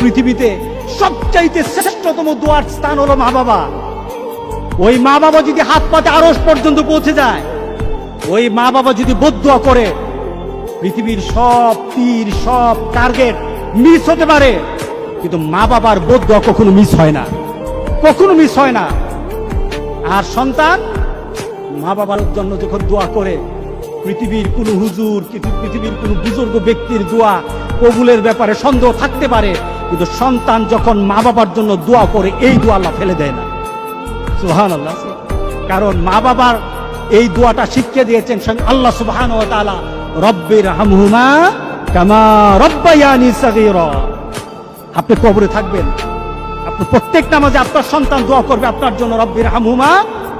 পৃথিবীতে সবচাইতে শ্রেষ্ঠতম দোয়ার স্থান হলো মা বাবা। ওই মা বাবা যদি হাত পাতে আরশ পর্যন্ত পৌঁছে যায়, ওই মা বাবা যদি বদদুয়া করে, পৃথিবীর সব তীর সব টার্গেট মিস হতে পারে, কিন্তু মা বাবার বদদুয়া কখনো মিস হয় না, কখনো মিস হয় না। আর সন্তান মা বাবার জন্য যখন দোয়া করে, পৃথিবীর কোন হুজুর, পৃথিবীর কোন বুজুর্গ ব্যক্তির দোয়া কবুলের ব্যাপারে সন্দেহ থাকতে পারে, কিন্তু সন্তান যখন মা বাবার জন্য দোয়া করে, এই দোয়া আল্লাহ ফেলে দেয় না। সুবহানাল্লাহ। কারণ মা বাবার এই দোয়াটা শিখিয়ে দিয়েছেন আল্লাহ সুবহানাহু ওয়া তাআলা, রব্বির হামহুমা কামা রব্বায়ানি সাগীরা। আপনি কবরে থাকবেন, আপনি প্রত্যেক নামাজে আপনার সন্তান দোয়া করবে আপনার জন্য, রব্বির হামহুমা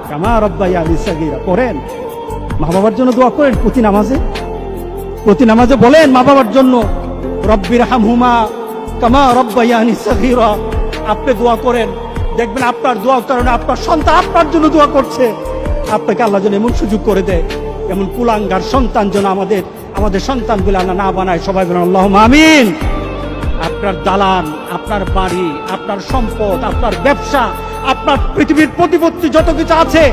কামা রব্বায়ানি সাগীরা। করেন, মা বাবার জন্য দোয়া করেন প্রতি নামাজে বলেন মা বাবার জন্য, রব্বির হামহুমা কামা রব্বায়ানি সাগীরা। আপনি দোয়া করেন, দেখবেন আপনার দোয়ার কারণে আপনার সন্তান আপনার জন্য দোয়া করছে। আপনাকে আল্লাহ যেন এমন সুযোগ করে দেয়, এমন কুলাঙ্গার সন্তান যেন আমাদের সন্তানগুলো আল্লাহ না বানায়। সবাই বলেন আল্লাহুম্মা আমিন। আপনার দালান, আপনার বাড়ি, আপনার সম্পদ, আপনার ব্যবসা, আপনার পৃথিবীর প্রতিপত্তি যত কিছু আছে,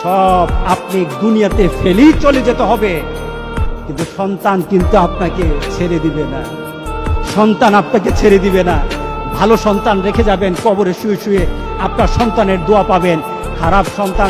সব আপনি দুনিয়াতে ফেলেই চলে যেতে হবে, কিন্তু সন্তান কিন্তু আপনাকে ছেড়ে দিবে না। সন্তান আপনাকে ছেড়ে দিবে না। ভালো সন্তান রেখে যাবেন, কবরে শুয়ে শুয়ে আপনার সন্তানের দোয়া পাবেন। খারাপ সন্তান